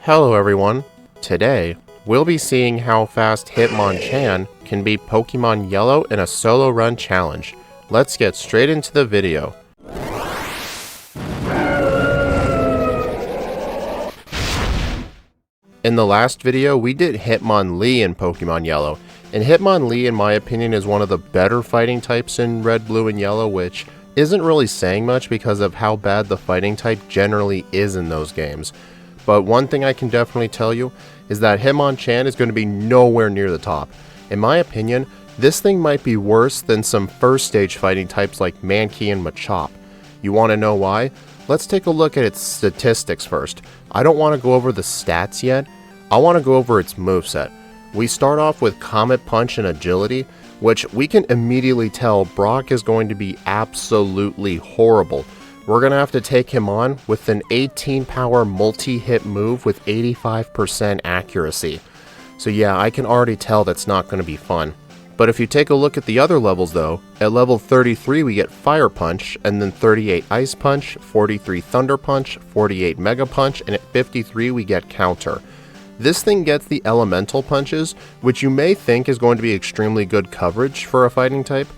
Hello everyone, today we'll be seeing how fast Hitmonchan can beat Pokemon Yellow in a solo run challenge. Let's get straight into the video. In the last video we did Hitmonlee in Pokemon Yellow, and Hitmonlee in my opinion is one of the better fighting types in Red, Blue, and Yellow, which isn't really saying much because of how bad the fighting type generally is in those games. But one thing I can definitely tell you is that Hitmonchan is going to be nowhere near the top. In my opinion, this thing might be worse than some first stage fighting types like Mankey and Machop. You want to know why? Let's take a look at its statistics first. I don't want to go over the stats yet, I want to go over its moveset. We start off with Comet Punch and Agility, which we can immediately tell Brock is going to be absolutely horrible. We're going to have to take him on with an 18 power multi-hit move with 85% accuracy. So yeah, I can already tell that's not going to be fun. But if you take a look at the other levels though, at level 33 we get Fire Punch, and then 38 Ice Punch, 43 Thunder Punch, 48 Mega Punch, and at 53 we get Counter. This thing gets the Elemental Punches, which you may think is going to be extremely good coverage for a fighting type,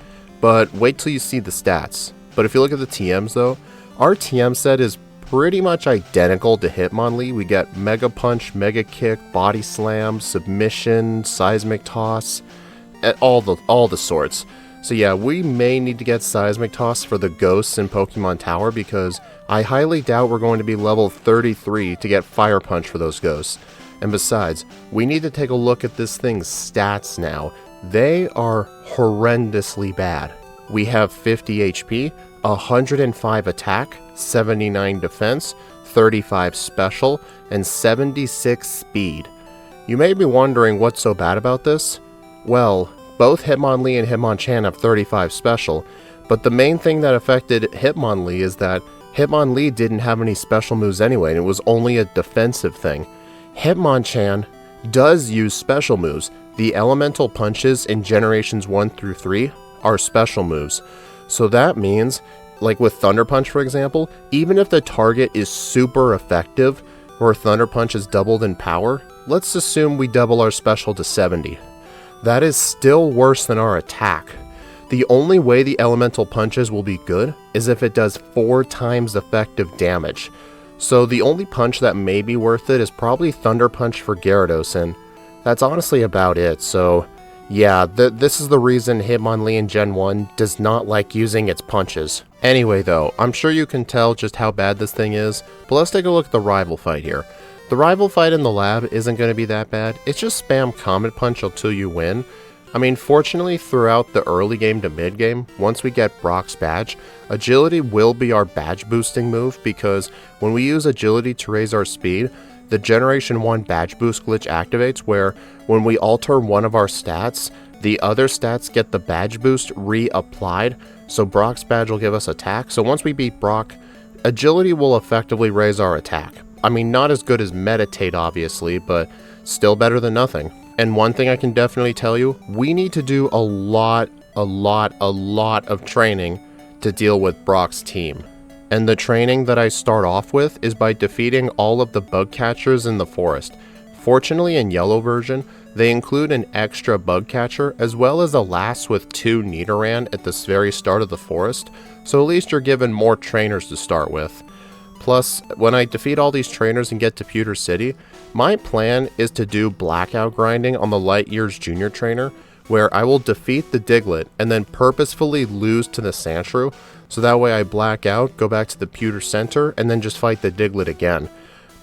but wait till you see the stats. But if you look at the TMs though, our TM set is pretty much identical to Hitmonlee. We get Mega Punch, Mega Kick, Body Slam, Submission, Seismic Toss, all the sorts. So yeah, we may need to get Seismic Toss for the ghosts in Pokemon Tower because I highly doubt we're going to be level 33 to get Fire Punch for those ghosts. And besides, we need to take a look at this thing's stats now. They are horrendously bad. We have 50 HP, 105 attack, 79 defense, 35 special, and 76 speed. You may be wondering what's so bad about this? Well, both Hitmonlee and Hitmonchan have 35 special, but the main thing that affected Hitmonlee is that Hitmonlee didn't have any special moves anyway, and it was only a defensive thing. Hitmonchan does use special moves. The elemental punches in generations 1 through 3 are special moves. So that means, like with Thunder Punch for example, even if the target is super effective, or Thunder Punch is doubled in power, let's assume we double our special to 70. That is still worse than our attack. The only way the elemental punches will be good is if it does 4 times effective damage. So the only punch that may be worth it is probably Thunder Punch for Gyarados, and that's honestly about it. So yeah, this is the reason Hitmonlee in Gen 1 does not like using its punches. Anyway though, I'm sure you can tell just how bad this thing is, but let's take a look at the rival fight here. The rival fight in the lab isn't going to be that bad, it's just spam Comet Punch until you win. I mean, fortunately throughout the early game to mid game, once we get Brock's badge, Agility will be our badge boosting move because when we use Agility to raise our speed, the Generation 1 badge boost glitch activates where when we alter one of our stats, the other stats get the badge boost reapplied, so Brock's badge will give us attack. So once we beat Brock, Agility will effectively raise our attack. I mean, not as good as Meditate obviously, but still better than nothing. And one thing I can definitely tell you, we need to do a lot of training to deal with Brock's team. And the training that I start off with is by defeating all of the bug catchers in the forest. Fortunately in Yellow version, they include an extra bug catcher as well as a lass with 2 Nidoran at the very start of the forest, so at least you're given more trainers to start with. Plus, when I defeat all these trainers and get to Pewter City, my plan is to do blackout grinding on the Light Years Junior trainer, where I will defeat the Diglett and then purposefully lose to the Sandshrew, so that way I black out, go back to the Pewter Center, and then just fight the Diglett again.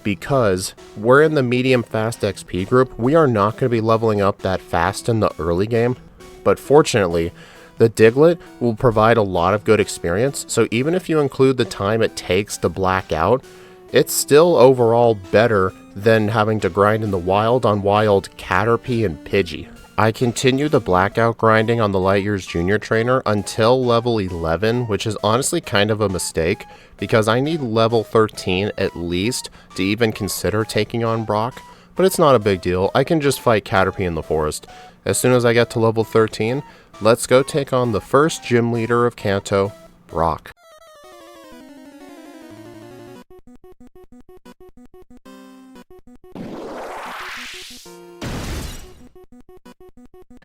Because we're in the medium fast XP group, we are not going to be leveling up that fast in the early game, but fortunately, the Diglett will provide a lot of good experience, so even if you include the time it takes to black out, it's still overall better than having to grind in the wild on wild Caterpie and Pidgey. I continue the blackout grinding on the Light Years Junior trainer until level 11, which is honestly kind of a mistake, because I need level 13 at least to even consider taking on Brock, but it's not a big deal, I can just fight Caterpie in the forest. As soon as I get to level 13, let's go take on the first gym leader of Kanto, Brock.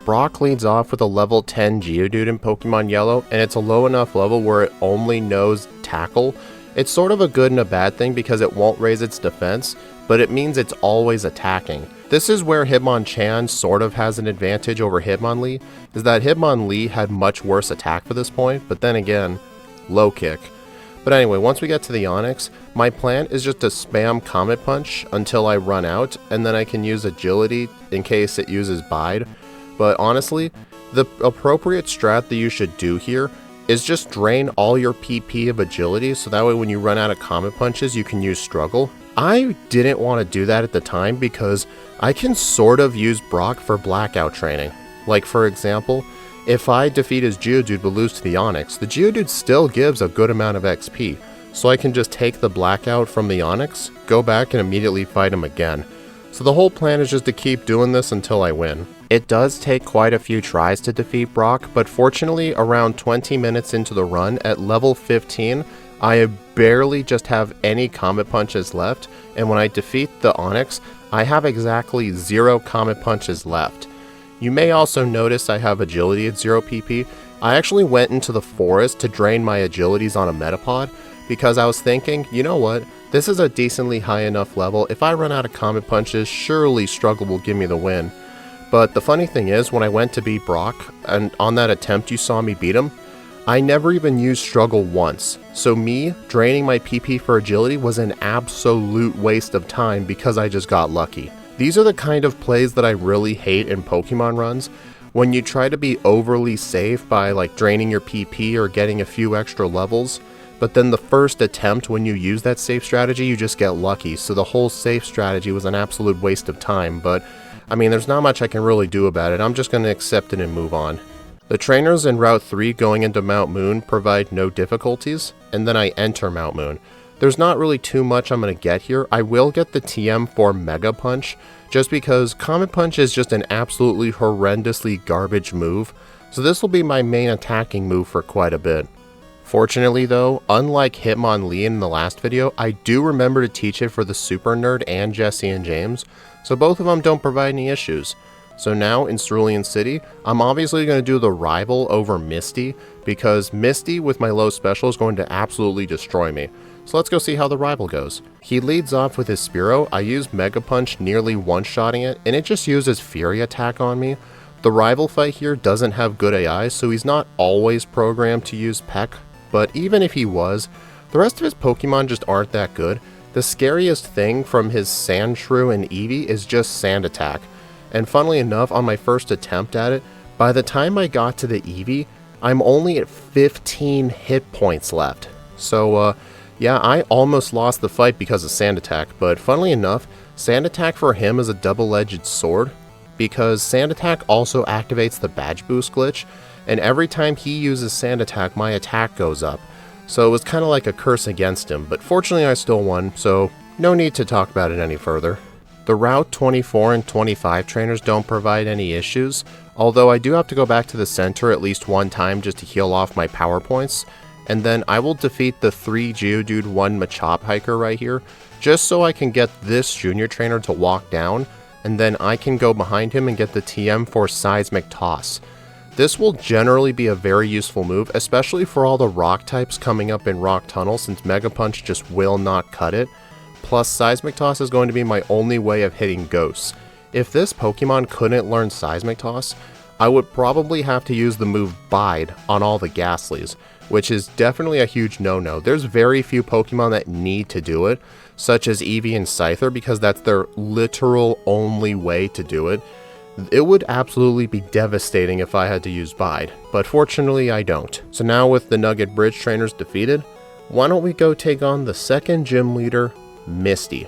Brock leads off with a level 10 Geodude in Pokemon Yellow, and it's a low enough level where it only knows Tackle. It's sort of a good and a bad thing because it won't raise its defense, but it means it's always attacking. This is where Hitmonchan sort of has an advantage over Hitmonlee, is that Hitmonlee had much worse attack for this point, but then again, low kick. But anyway, once we get to the Onix, my plan is just to spam Comet Punch until I run out, and then I can use Agility in case it uses Bide. But honestly, the appropriate strat that you should do here is just drain all your PP of Agility, so that way when you run out of Comet Punches, you can use Struggle. I didn't want to do that at the time because I can sort of use Brock for blackout training. Like for example, if I defeat his Geodude but lose to the Onix, the Geodude still gives a good amount of XP, so I can just take the blackout from the Onix, go back and immediately fight him again. So the whole plan is just to keep doing this until I win. It does take quite a few tries to defeat Brock, but fortunately around 20 minutes into the run at level 15, I barely just have any Comet Punches left, and when I defeat the Onix, I have exactly 0 Comet Punches left. You may also notice I have Agility at 0 PP. I actually went into the forest to drain my Agilities on a Metapod, because I was thinking, you know what, this is a decently high enough level, if I run out of Comet Punches, surely Struggle will give me the win. But the funny thing is, when I went to beat Brock, and on that attempt you saw me beat him, I never even used Struggle once, so me draining my PP for Agility was an absolute waste of time because I just got lucky. These are the kind of plays that I really hate in Pokemon runs, when you try to be overly safe by like draining your PP or getting a few extra levels, but then the first attempt when you use that safe strategy you just get lucky, so the whole safe strategy was an absolute waste of time, but I mean there's not much I can really do about it, I'm just going to accept it and move on. The trainers in Route 3 going into Mount Moon provide no difficulties, and then I enter Mount Moon. There's not really too much I'm going to get here. I will get the TM for Mega Punch, just because Comet Punch is just an absolutely horrendously garbage move, so this will be my main attacking move for quite a bit. Fortunately though, unlike Hitmonlee in the last video, I do remember to teach it for the Super Nerd and Jesse and James, so both of them don't provide any issues. So now in Cerulean City, I'm obviously going to do the rival over Misty, because Misty with my low special is going to absolutely destroy me. So let's go see how the rival goes. He leads off with his Spearow. I used Mega Punch nearly one-shotting it, and it just uses Fury Attack on me. The rival fight here doesn't have good AI, so he's not always programmed to use Peck, but even if he was, the rest of his Pokemon just aren't that good. The scariest thing from his Sandshrew and Eevee is just Sand Attack. And funnily enough, on my first attempt at it, by the time I got to the Eevee, I'm only at 15 hit points left. So yeah, I almost lost the fight because of Sand Attack, but funnily enough, Sand Attack for him is a double-edged sword, because Sand Attack also activates the Badge Boost glitch, and every time he uses Sand Attack, my attack goes up. So it was kind of like a curse against him, but fortunately I still won, so no need to talk about it any further. The Route 24 and 25 trainers don't provide any issues, although I do have to go back to the center at least one time just to heal off my power points, and then I will defeat the 3 Geodude 1 Machop hiker right here, just so I can get this junior trainer to walk down, and then I can go behind him and get the TM for Seismic Toss. This will generally be a very useful move, especially for all the rock types coming up in Rock Tunnel, since Mega Punch just will not cut it. Plus, Seismic Toss is going to be my only way of hitting ghosts. If this Pokemon couldn't learn Seismic Toss, I would probably have to use the move Bide on all the Ghastlies, which is definitely a huge no-no. There's very few Pokemon that need to do it, such as Eevee and Scyther, because that's their literal only way to do it. It would absolutely be devastating if I had to use Bide, but fortunately I don't. So now with the Nugget Bridge trainers defeated, why don't we go take on the second gym leader, Misty.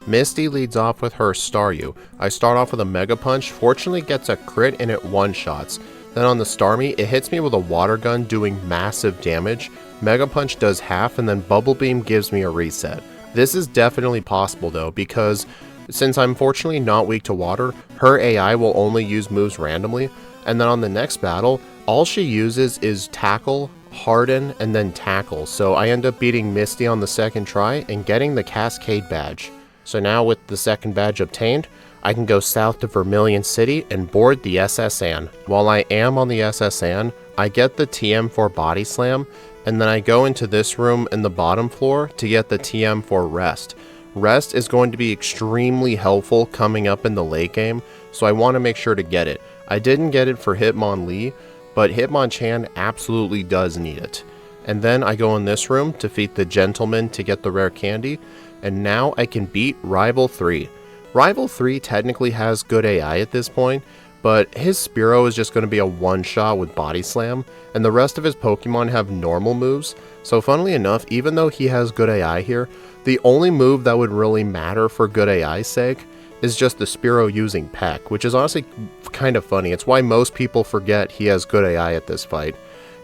Misty leads off with her Staryu. I start off with a Mega Punch, fortunately gets a crit and it one-shots. Then on the Starmie, it hits me with a Water Gun doing massive damage, Mega Punch does half, and then Bubble Beam gives me a reset. This is definitely possible though, because since I'm fortunately not weak to water, her AI will only use moves randomly, and then on the next battle, all she uses is Tackle Harden, and then Tackle. So I end up beating Misty on the second try and getting the Cascade badge. So now with the second badge obtained, I can go south to Vermilion City and board the SS Anne. While I am on the SS Anne, I get the TM for Body Slam, and then I go into this room in the bottom floor to get the TM for Rest. Rest is going to be extremely helpful coming up in the late game, so I want to make sure to get it. I didn't get it for Hitmonlee, but Hitmonchan absolutely does need it. And then I go in this room to defeat the Gentleman to get the rare candy, and now I can beat Rival 3. Rival 3 technically has good AI at this point, but his Spearow is just going to be a one-shot with Body Slam, and the rest of his Pokemon have normal moves, so funnily enough, even though he has good AI here, the only move that would really matter for good AI's sake is just the Spearow using Peck, which is honestly kind of funny. It's why most people forget he has good AI at this fight.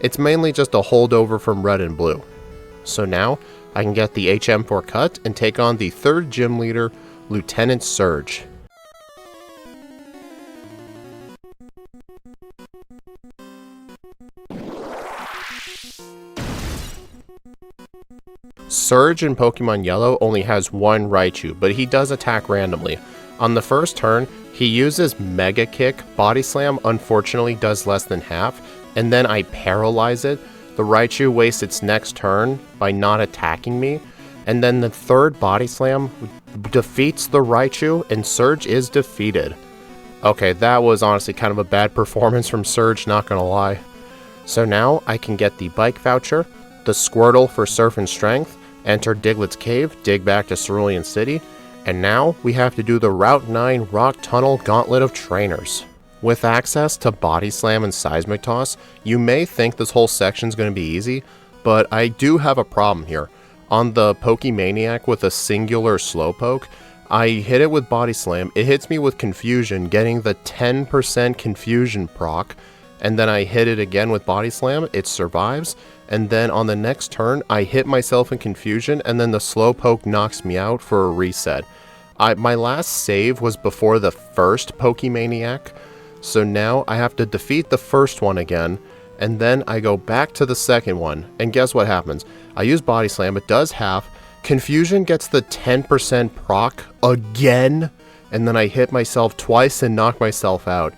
It's mainly just a holdover from Red and Blue. So now, I can get the HM4 cut and take on the third gym leader, Lieutenant Surge. Surge in Pokemon Yellow only has one Raichu, but he does attack randomly. On the first turn, he uses Mega Kick. Body Slam unfortunately does less than half, and then I paralyze it. The Raichu wastes its next turn by not attacking me, and then the third Body Slam defeats the Raichu, and Surge is defeated. Okay, that was honestly kind of a bad performance from Surge, not gonna lie. So now I can get the Bike Voucher, the Squirtle for Surf and Strength, enter Diglett's Cave, dig back to Cerulean City, and now we have to do the Route 9 Rock Tunnel Gauntlet of Trainers. With access to Body Slam and Seismic Toss, you may think this whole section is going to be easy, but I do have a problem here. On the Pokemaniac with a singular Slowpoke, I hit it with Body Slam, it hits me with Confusion, getting the 10% Confusion proc, and then I hit it again with Body Slam, it survives, and then on the next turn, I hit myself in Confusion, and then the Slowpoke knocks me out for a reset. My last save was before the first Pokemaniac, so now I have to defeat the first one again, and then I go back to the second one, and guess what happens? I use Body Slam, it does half, Confusion gets the 10% proc again, and then I hit myself twice and knock myself out.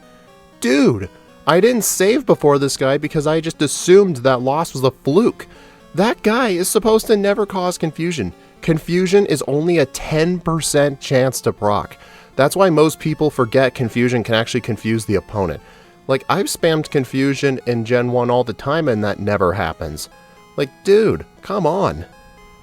Dude! I didn't save before this guy because I just assumed that loss was a fluke. That guy is supposed to never cause confusion. Confusion is only a 10% chance to proc. That's why most people forget Confusion can actually confuse the opponent. Like, I've spammed Confusion in Gen 1 all the time and that never happens. Like, dude, come on.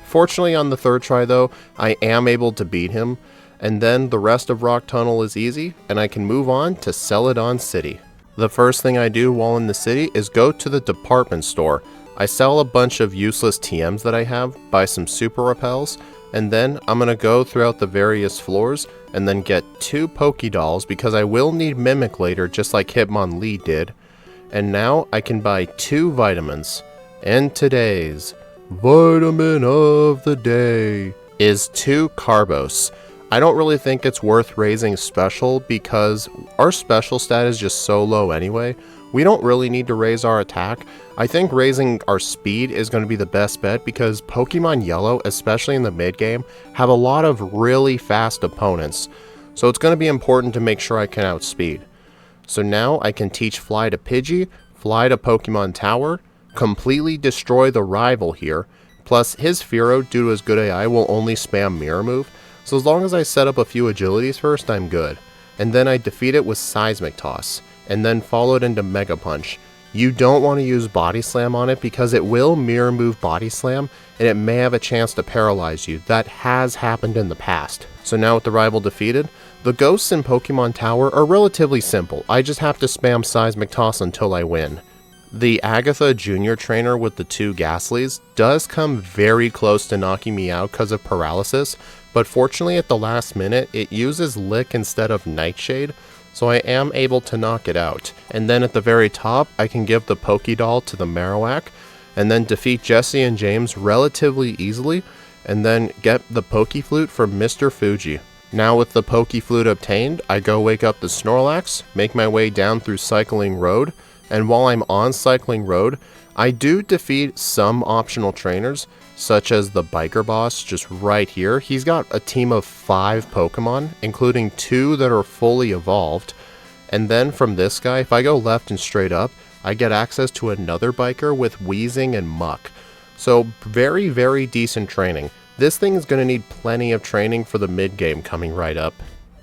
Fortunately on the third try though, I am able to beat him, and then the rest of Rock Tunnel is easy, and I can move on to Celadon City. The first thing I do while in the city is go to the department store. I sell a bunch of useless TMs that I have, buy some super repels, and then I'm gonna go throughout the various floors and then get 2 Pokedolls because I will need Mimic later just like Hitmonlee did. And now I can buy 2 vitamins. And today's vitamin of the day is 2 Carbos. I don't really think it's worth raising special because our special stat is just so low anyway. We don't really need to raise our attack. I think raising our speed is going to be the best bet because Pokemon Yellow, especially in the mid game, have a lot of really fast opponents. So it's going to be important to make sure I can outspeed. So now I can teach Fly to Pidgey, Fly to Pokemon Tower, completely destroy the rival here, plus his Fearow due to his good AI will only spam Mirror Move. So as long as I set up a few agilities first, I'm good. And then I defeat it with Seismic Toss, and then followed into Mega Punch. You don't want to use Body Slam on it because it will Mirror Move Body Slam, and it may have a chance to paralyze you. That has happened in the past. So now with the rival defeated, the ghosts in Pokemon Tower are relatively simple. I just have to spam Seismic Toss until I win. The Agatha Junior trainer with the 2 Ghastlies does come very close to knocking me out because of paralysis, but fortunately at the last minute it uses Lick instead of Nightshade, so I am able to knock it out. And then at the very top I can give the Pokédoll to the Marowak, and then defeat Jesse and James relatively easily, and then get the Pokeflute from Mr. Fuji. Now with the Pokeflute obtained, I go wake up the Snorlax, make my way down through Cycling Road, And while I'm on Cycling Road, I do defeat some optional trainers, such as the biker boss just right here. He's got a team of 5 Pokemon, including 2 that are fully evolved. And then from this guy, if I go left and straight up, I get access to another biker with Wheezing and Muck. So very, very decent training. This thing is going to need plenty of training for the mid-game coming right up.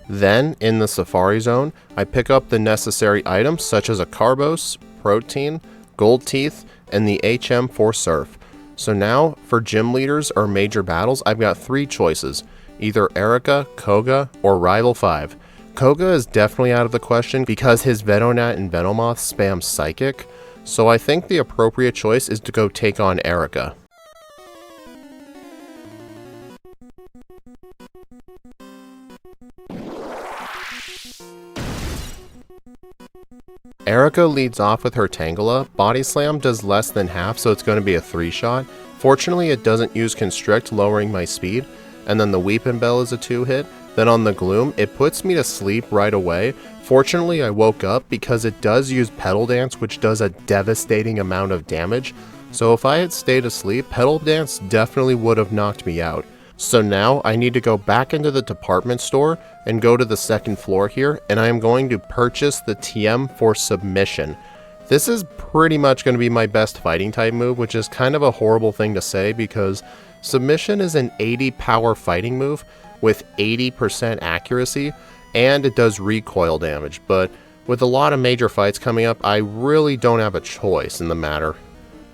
Then, in the Safari Zone, I pick up the necessary items such as a Carbos, Protein, Gold Teeth, and the HM for Surf. So now, for gym leaders or major battles, I've got 3 choices. Either Erica, Koga, or Rival 5. Koga is definitely out of the question because his Venonat and Venomoth spam Psychic, so I think the appropriate choice is to go take on Erica. Erica leads off with her Tangela. Body Slam does less than half, so it's going to be a 3-shot. Fortunately, it doesn't use Constrict, lowering my speed. And then the Weepin' Bell is a 2-hit. Then on the Gloom, it puts me to sleep right away. Fortunately, I woke up because it does use Petal Dance, which does a devastating amount of damage. So if I had stayed asleep, Petal Dance definitely would have knocked me out. So now I need to go back into the department store and go to the 2nd floor here, and I am going to purchase the TM for Submission. This is pretty much going to be my best fighting type move, which is kind of a horrible thing to say because Submission is an 80 power fighting move with 80% accuracy, and it does recoil damage, but with a lot of major fights coming up, I really don't have a choice in the matter.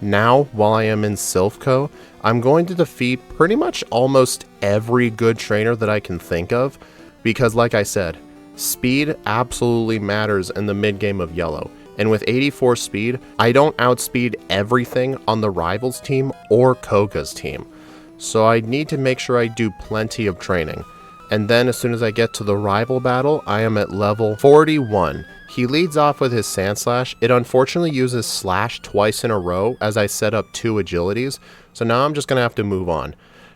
Now, while I am in Silphco, I'm going to defeat pretty much almost every good trainer that I can think of, because like I said, speed absolutely matters in the mid-game of Yellow, and with 84 speed, I don't outspeed everything on the Rivals team or Koga's team, so I need to make sure I do plenty of training. And then as soon as I get to the rival battle, I am at level 41. He leads off with his Sandslash. It unfortunately uses Slash twice in a row as I set up 2 agilities, so now I'm just going to have to move on.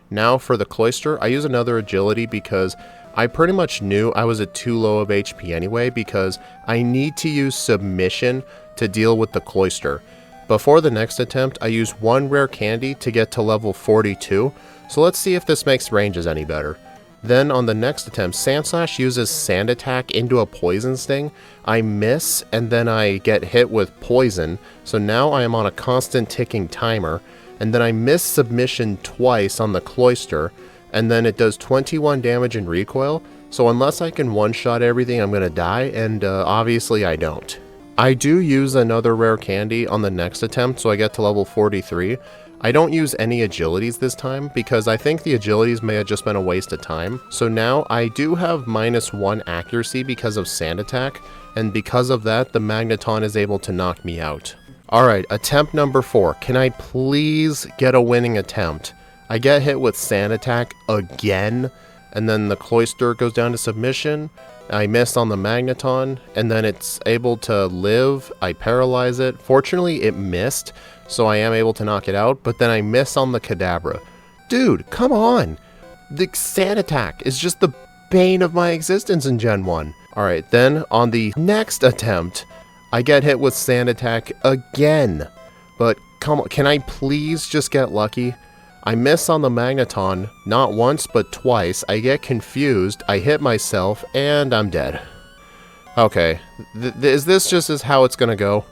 Now for the Cloyster, I use another agility because I pretty much knew I was at too low of HP anyway because I need to use Submission to deal with the Cloyster. Before the next attempt, I use 1 rare candy to get to level 42, so let's see if this makes ranges any better. Then on the next attempt, Sandslash uses Sand Attack into a Poison Sting. I miss, and then I get hit with Poison, so now I am on a constant ticking timer. And then I miss Submission twice on the Cloyster, and then it does 21 damage in recoil, so unless I can one-shot everything, I'm going to die, and obviously I don't. I do use another rare candy on the next attempt, so I get to level 43. I don't use any agilities this time because I think the agilities may have just been a waste of time. So now I do have -1 accuracy because of Sand Attack, and because of that, the Magneton is able to knock me out. Alright, attempt number 4. Can I please get a winning attempt? I get hit with Sand Attack again, and then the Cloyster goes down to Submission. I miss on the Magneton, and then it's able to live. I paralyze it. Fortunately, it missed, so I am able to knock it out, but then I miss on the Kadabra. Dude, come on! The Sand Attack is just the bane of my existence in Gen 1. Alright, then on the next attempt, I get hit with Sand Attack again. But come on, can I please just get lucky? I miss on the Magneton, not once but twice. I get confused, I hit myself, and I'm dead. Okay, is this just as how it's gonna go?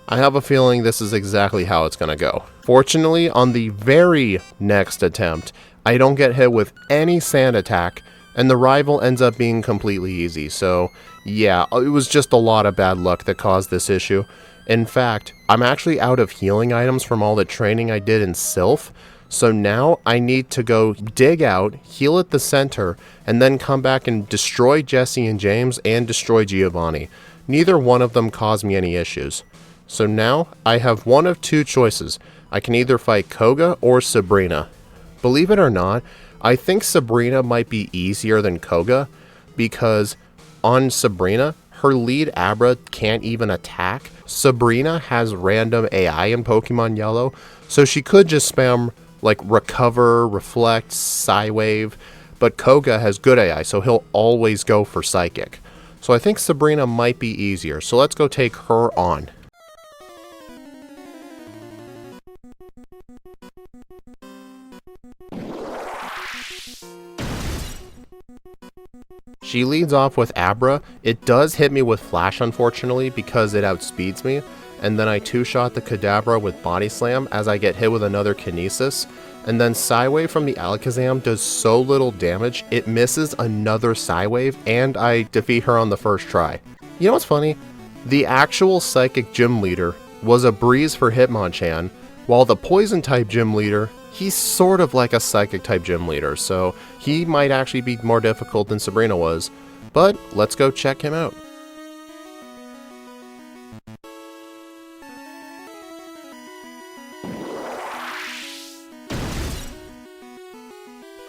I have a feeling this is exactly how it's gonna go. Fortunately, on the very next attempt, I don't get hit with any Sand Attack, and the rival ends up being completely easy, so yeah, it was just a lot of bad luck that caused this issue. In fact, I'm actually out of healing items from all the training I did in Sylph, so now I need to go dig out, heal at the center, and then come back and destroy Jesse and James and destroy Giovanni. Neither one of them caused me any issues. So now I have one of 2 choices. I can either fight Koga or Sabrina. Believe it or not, I think Sabrina might be easier than Koga because on Sabrina, her lead Abra can't even attack. Sabrina has random AI in Pokemon Yellow, so she could just spam like Recover, Reflect, Psywave, but Koga has good AI, so he'll always go for Psychic. So I think Sabrina might be easier, so let's go take her on. She leads off with Abra. It does hit me with Flash unfortunately because it outspeeds me, and then I two-shot the Kadabra with Body Slam as I get hit with another Kinesis, and then Psywave from the Alakazam does so little damage, it misses another Psywave, and I defeat her on the first try. You know what's funny? The actual Psychic Gym Leader was a breeze for Hitmonchan, while the Poison-type Gym Leader, he's sort of like a Psychic-type Gym Leader, so he might actually be more difficult than Sabrina was, but let's go check him out.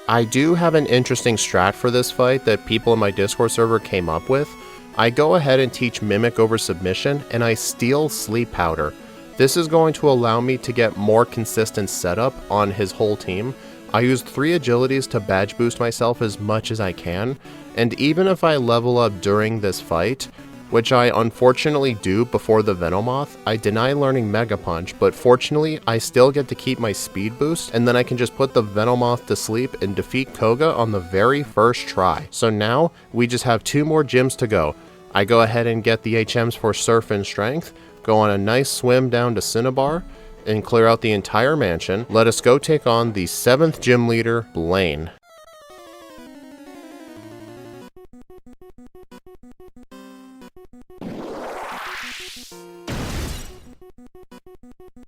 I do have an interesting strat for this fight that people in my Discord server came up with. I go ahead and teach Mimic over Submission, and I steal Sleep Powder. This is going to allow me to get more consistent setup on his whole team. I use 3 agilities to badge boost myself as much as I can, and even if I level up during this fight, which I unfortunately do before the Venomoth, I deny learning Mega Punch, but fortunately I still get to keep my speed boost, and then I can just put the Venomoth to sleep and defeat Koga on the very first try. So now we just have 2 more gyms to go. I go ahead and get the HMs for Surf and Strength, go on a nice swim down to Cinnabar, and clear out the entire mansion. Let us go take on the 7th gym leader, Blaine.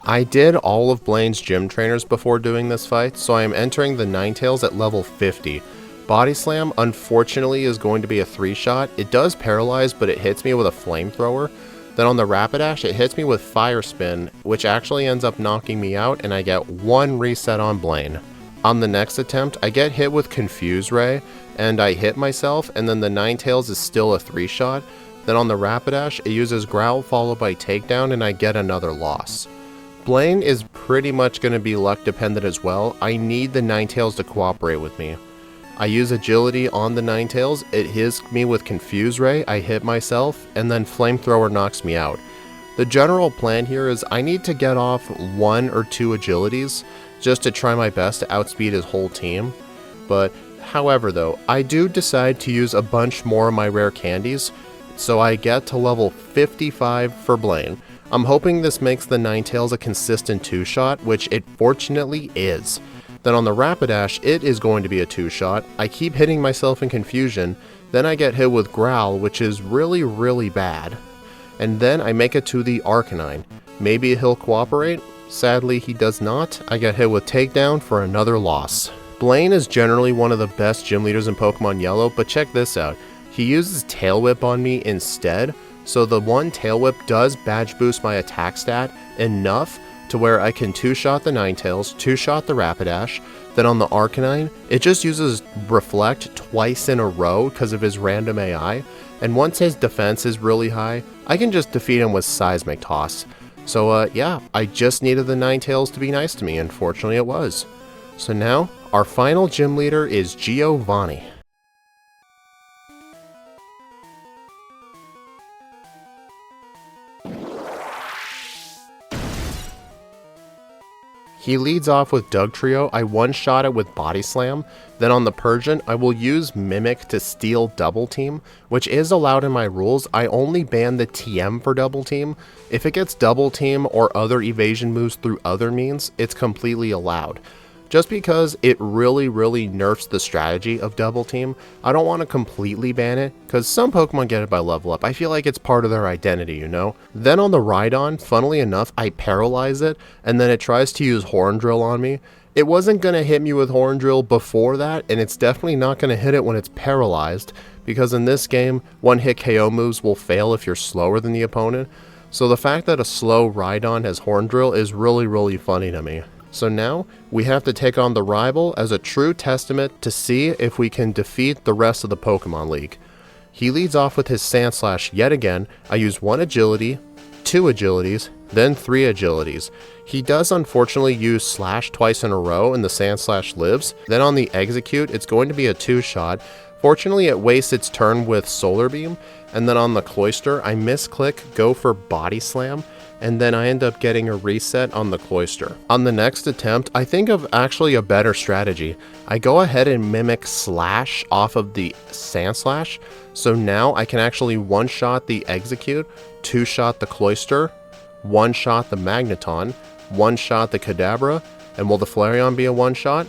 I did all of Blaine's gym trainers before doing this fight, so I am entering the Ninetales at level 50. Body Slam, unfortunately, is going to be a 3-shot. It does paralyze, but it hits me with a flamethrower. Then on the Rapidash, it hits me with Fire Spin, which actually ends up knocking me out, and I get 1 reset on Blaine. On the next attempt, I get hit with Confuse Ray, and I hit myself, and then the Ninetales is still a 3-shot. Then on the Rapidash, it uses Growl followed by Takedown, and I get another loss. Blaine is pretty much going to be luck dependent as well. I need the Ninetales to cooperate with me. I use Agility on the Ninetales, it hits me with Confuse Ray, I hit myself, and then Flamethrower knocks me out. The general plan here is I need to get off 1 or 2 Agilities, just to try my best to outspeed his whole team. But, however though, I do decide to use a bunch more of my rare candies, so I get to level 55 for Blaine. I'm hoping this makes the Ninetales a consistent 2-shot, which it fortunately is. Then on the Rapidash, it is going to be a 2-shot. I keep hitting myself in confusion, then I get hit with Growl, which is really bad. And then I make it to the Arcanine. Maybe he'll cooperate? Sadly, he does not. I get hit with Takedown for another loss. Blaine is generally one of the best gym leaders in Pokemon Yellow, but check this out. He uses Tail Whip on me instead, so the 1 Tail Whip does badge boost my attack stat enough to where I can 2-shot the Ninetales, 2-shot the Rapidash. Then on the Arcanine, it just uses Reflect twice in a row because of his random AI, and once his defense is really high, I can just defeat him with Seismic Toss. So yeah, I just needed the Ninetales to be nice to me, and fortunately it was. So now, our final gym leader is Giovanni. He leads off with Dugtrio. I one-shot it with Body Slam. Then on the Persian, I will use Mimic to steal Double Team, which is allowed in my rules. I only ban the TM for Double Team. If it gets Double Team or other evasion moves through other means, it's completely allowed. Just because it really nerfs the strategy of Double Team, I don't want to completely ban it, because some Pokemon get it by level up. I feel like it's part of their identity, you know? Then on the Rhydon, funnily enough, I paralyze it, and then it tries to use Horn Drill on me. It wasn't going to hit me with Horn Drill before that, and it's definitely not going to hit it when it's paralyzed, because in this game, 1-hit KO moves will fail if you're slower than the opponent. So the fact that a slow Rhydon has Horn Drill is really funny to me. So now, we have to take on the rival as a true testament to see if we can defeat the rest of the Pokemon League. He leads off with his Sandslash yet again. I use 1 agility, 2 agilities, then 3 agilities. He does unfortunately use Slash twice in a row and the Sandslash lives. Then on the Execute, it's going to be a 2-shot. Fortunately, it wastes its turn with Solar Beam. And then on the Cloyster, I misclick, go for Body Slam. and then I end up getting a reset on the Cloyster. On the next attempt, I think of actually a better strategy. I go ahead and mimic Slash off of the Sandslash, so now I can actually one-shot the Execute, two-shot the Cloyster, one-shot the Magneton, one-shot the Kadabra, and will the Flareon be a one-shot?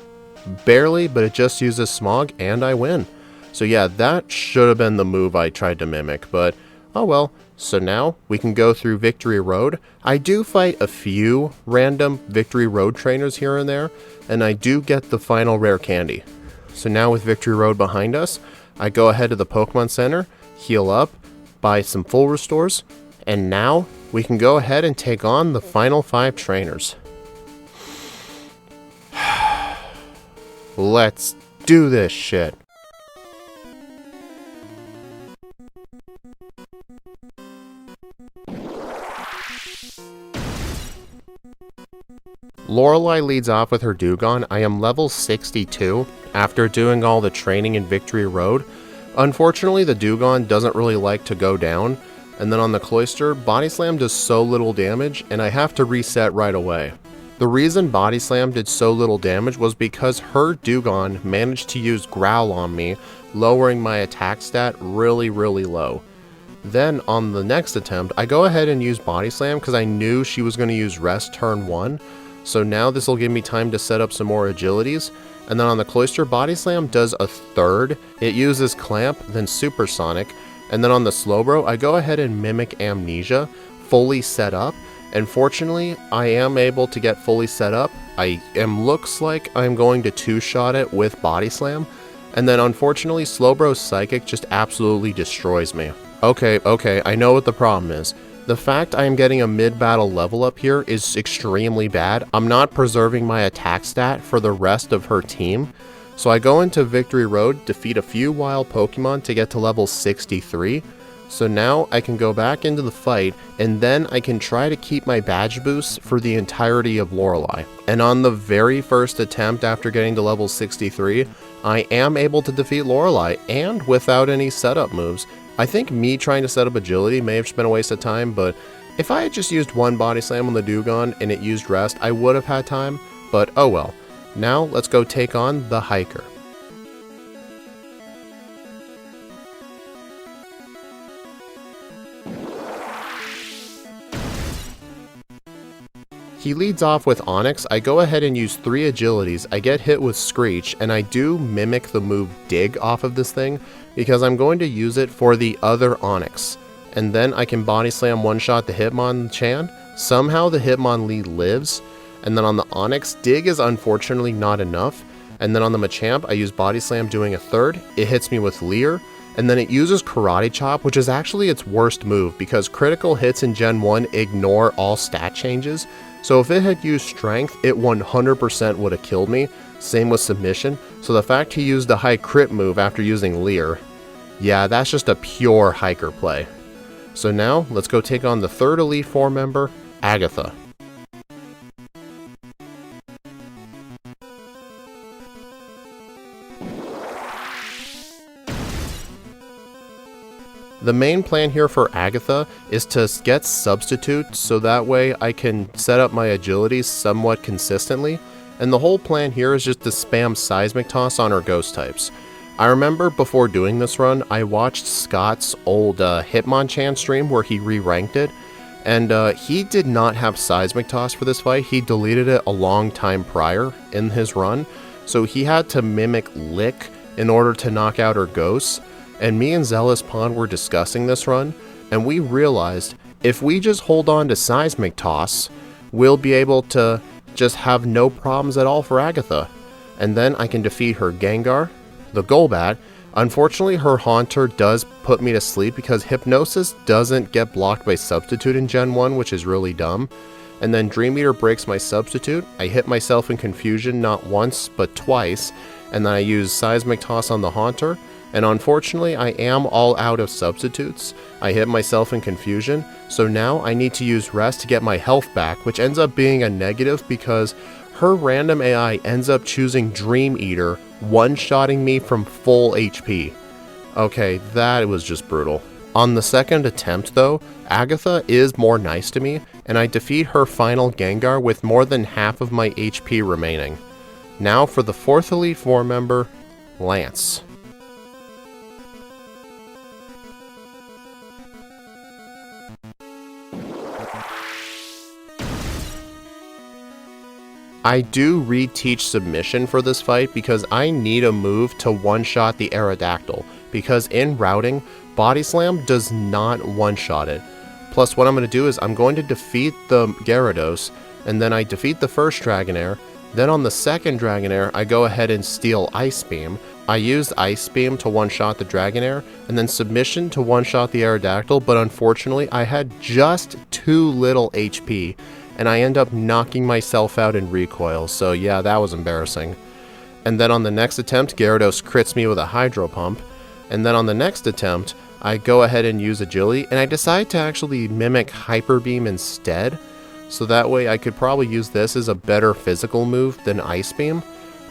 Barely, but it just uses Smog, and I win. So yeah, that should have been the move I tried to mimic, but oh well. So now we can go through Victory Road. I do fight a few random Victory Road trainers here and there, and I do get the final rare candy. So now with Victory Road behind us, I go ahead to the Pokemon Center, heal up, buy some full restores, and now we can go ahead and take on the final 5 trainers. Let's do this shit. Lorelei leads off with her Dewgong. I am level 62 after doing all the training in Victory Road. Unfortunately, the Dewgong doesn't really like to go down, and then on the Cloyster, Body Slam does so little damage, and I have to reset right away. The reason Body Slam did so little damage was because her Dewgong managed to use Growl on me, lowering my attack stat really low. Then on the next attempt, I go ahead and use Body Slam because I knew she was going to use Rest turn 1, so now this will give me time to set up some more agilities. And then on the Cloyster, Body Slam does a third. It uses Clamp, then Supersonic, and then on the Slowbro, I go ahead and mimic Amnesia, fully set up. And fortunately, I am able to get fully set up. Looks like I'm going to two-shot it with Body Slam. And then unfortunately, Slowbro's Psychic just absolutely destroys me. Okay, I know what the problem is. The fact I am getting a mid-battle level up here is extremely bad. I'm not preserving my attack stat for the rest of her team. So I go into Victory Road, defeat a few wild Pokemon to get to level 63. So now I can go back into the fight, and then I can try to keep my badge boosts for the entirety of Lorelei. And on the very first attempt after getting to level 63, I am able to defeat Lorelei, and without any setup moves. I think me trying to set up agility may have just been a waste of time, but if I had just used one Body Slam on the Dewgong and it used Rest, I would have had time, but oh well. Now let's go take on the Hiker. He leads off with Onix. I go ahead and use 3 agilities. I get hit with Screech, and I do mimic the move Dig off of this thing because I'm going to use it for the other Onix. And then I can Body Slam one-shot the Hitmonchan. Somehow the Hitmonlee lives. And then on the Onix, Dig is unfortunately not enough. And then on the Machamp, I use Body Slam doing a third. It hits me with Leer. And then it uses Karate Chop, which is actually its worst move because critical hits in Gen 1 ignore all stat changes. So if it had used Strength, it 100% would have killed me. Same with Submission. So the fact he used a high crit move after using Leer, yeah, that's just a pure Hiker play. So now, let's go take on the third Elite Four member, Agatha. The main plan here for Agatha is to get Substitute so that way I can set up my agilities somewhat consistently, and the whole plan here is just to spam Seismic Toss on her ghost types. I remember before doing this run, I watched Scott's old Hitmonchan stream where he re-ranked it, and he did not have Seismic Toss for this fight. He deleted it a long time prior in his run, so he had to mimic Lick in order to knock out her ghosts. And me and Zealous Pond were discussing this run, and we realized if we just hold on to Seismic Toss, we'll be able to just have no problems at all for Agatha. And then I can defeat her Gengar, the Golbat. Unfortunately, her Haunter does put me to sleep because Hypnosis doesn't get blocked by Substitute in Gen 1, which is really dumb. And then Dream Eater breaks my Substitute. I hit myself in Confusion not once, but twice. And then I use Seismic Toss on the Haunter. And unfortunately, I am all out of substitutes. I hit myself in Confusion, so now I need to use Rest to get my health back, which ends up being a negative because her random AI ends up choosing Dream Eater, one-shotting me from full HP. Okay, that was just brutal. On the second attempt though, Agatha is more nice to me, and I defeat her final Gengar with more than half of my HP remaining. Now for the 4th Elite Four member, Lance. I do reteach submission for this fight because I need a move to one-shot the Aerodactyl, because in routing, Body Slam does not one-shot it. Plus what I'm going to do is I'm going to defeat the Gyarados, and then I defeat the first Dragonair. Then on the second Dragonair, I go ahead and steal Ice Beam. I used Ice Beam to one-shot the Dragonair, and then Submission to one-shot the Aerodactyl, but unfortunately I had just too little HP, and I end up knocking myself out in recoil, so yeah, that was embarrassing. And then on the next attempt, Gyarados crits me with a Hydro Pump, and then on the next attempt, I go ahead and use Agility, and I decide to actually mimic Hyper Beam instead, so that way I could probably use this as a better physical move than Ice Beam.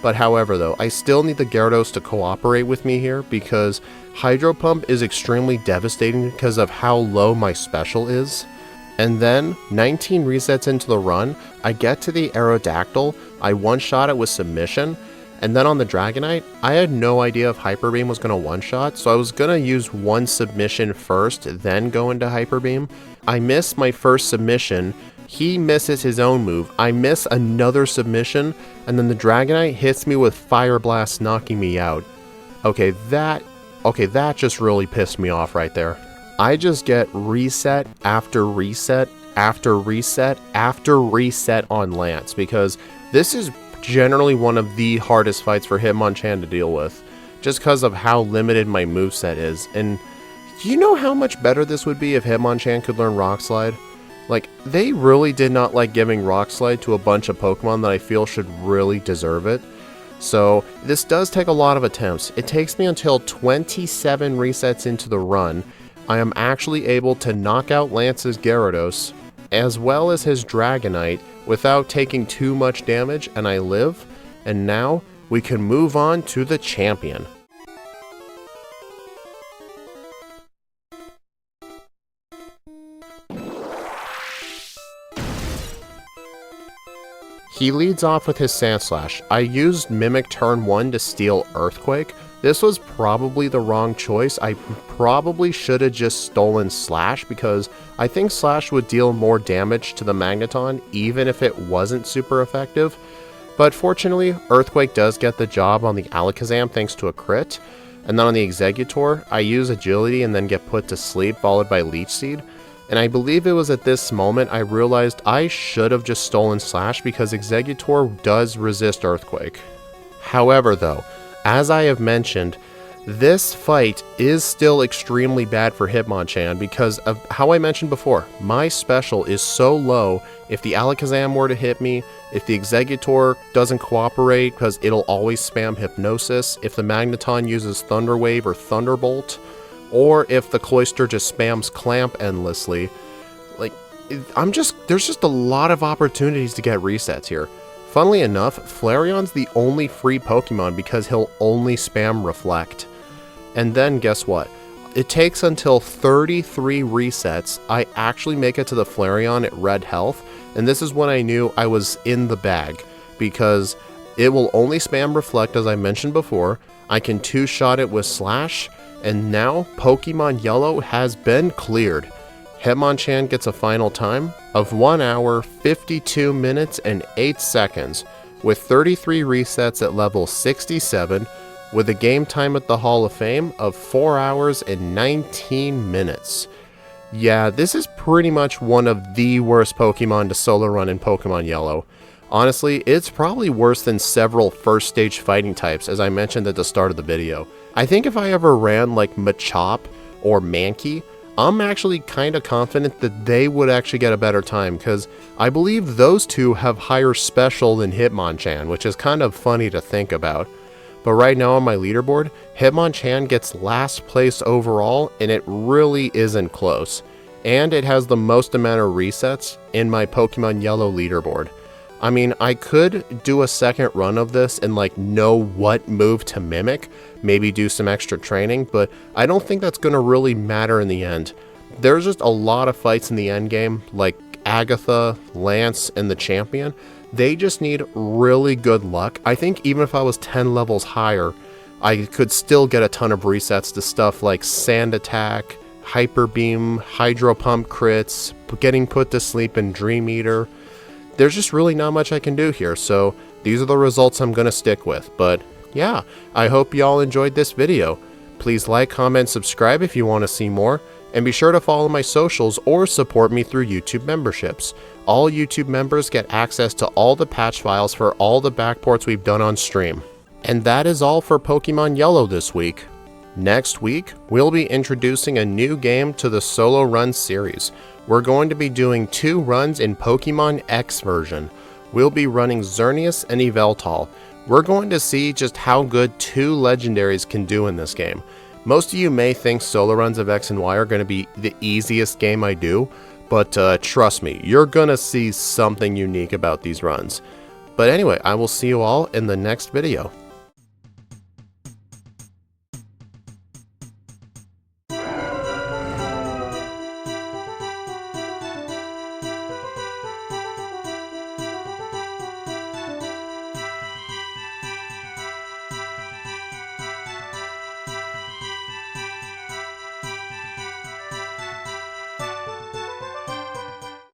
But however though, I still need the Gyarados to cooperate with me here, because Hydro Pump is extremely devastating because of how low my special is. And then, 19 resets into the run, I get to the Aerodactyl, I one-shot it with Submission, and then on the Dragonite, I had no idea if Hyper Beam was going to one-shot, so I was going to use one Submission first, then go into Hyper Beam. I miss my first Submission, he misses his own move, I miss another Submission, and then the Dragonite hits me with Fire Blast, knocking me out. Okay, that just really pissed me off right there. I just get reset after reset after reset after reset on Lance, because this is generally one of the hardest fights for Hitmonchan to deal with, just because of how limited my moveset is. And do you know how much better this would be if Hitmonchan could learn Rock Slide? Like, they really did not like giving Rock Slide to a bunch of Pokemon that I feel should really deserve it. So this does take a lot of attempts. It takes me until 27 resets into the run. I am actually able to knock out Lance's Gyarados, as well as his Dragonite, without taking too much damage, and I live. And now, we can move on to the champion. He leads off with his Sandslash. I used Mimic turn 1 to steal Earthquake. This was probably the wrong choice. I probably should have just stolen Slash, because I think Slash would deal more damage to the Magneton even if it wasn't super effective. But fortunately, Earthquake does get the job on the Alakazam thanks to a crit. And then on the Exeggutor, I use Agility and then get put to sleep, followed by Leech Seed. And I believe it was at this moment I realized I should have just stolen Slash, because Exeggutor does resist Earthquake. However though, as I have mentioned, this fight is still extremely bad for Hitmonchan because of how I mentioned before. My special is so low, if the Alakazam were to hit me, if the Exeggutor doesn't cooperate because it'll always spam Hypnosis, if the Magneton uses Thunder Wave or Thunderbolt, or if the Cloyster just spams Clamp endlessly, like, there's just a lot of opportunities to get resets here. Funnily enough, Flareon's the only free Pokemon because he'll only spam Reflect. And then guess what? It takes until 33 resets, I actually make it to the Flareon at red health, and this is when I knew I was in the bag, because it will only spam Reflect as I mentioned before, I can two-shot it with Slash, and now Pokemon Yellow has been cleared. Hitmonchan gets a final time of 1 hour, 52 minutes, and 8 seconds, with 33 resets at level 67, with a game time at the Hall of Fame of 4 hours and 19 minutes. Yeah, this is pretty much one of the worst Pokemon to solo run in Pokemon Yellow. Honestly, it's probably worse than several first stage fighting types, as I mentioned at the start of the video. I think if I ever ran like Machop or Mankey, I'm actually kinda confident that they would actually get a better time, because I believe those two have higher special than Hitmonchan, which is kind of funny to think about. But right now on my leaderboard, Hitmonchan gets last place overall, and it really isn't close. And it has the most amount of resets in my Pokemon Yellow leaderboard. I mean, I could do a second run of this and like know what move to mimic, maybe do some extra training, but I don't think that's going to really matter in the end. There's just a lot of fights in the end game, like Agatha, Lance, and the champion, they just need really good luck. I think even if I was 10 levels higher, I could still get a ton of resets to stuff like Sand Attack, Hyper Beam, Hydro Pump crits, getting put to sleep in Dream Eater. There's just really not much I can do here, so these are the results I'm going to stick with. But yeah, I hope y'all enjoyed this video. Please like, comment, subscribe if you want to see more, and be sure to follow my socials or support me through YouTube memberships. All YouTube members get access to all the patch files for all the backports we've done on stream. And that is all for Pokemon Yellow this week. Next week, we'll be introducing a new game to the solo run series. We're going to be doing 2 runs in Pokemon X version. We'll be running Xerneas and Yveltal. We're going to see just how good 2 legendaries can do in this game. Most of you may think solo runs of X and Y are going to be the easiest game I do, but trust me, you're going to see something unique about these runs. But anyway, I will see you all in the next video.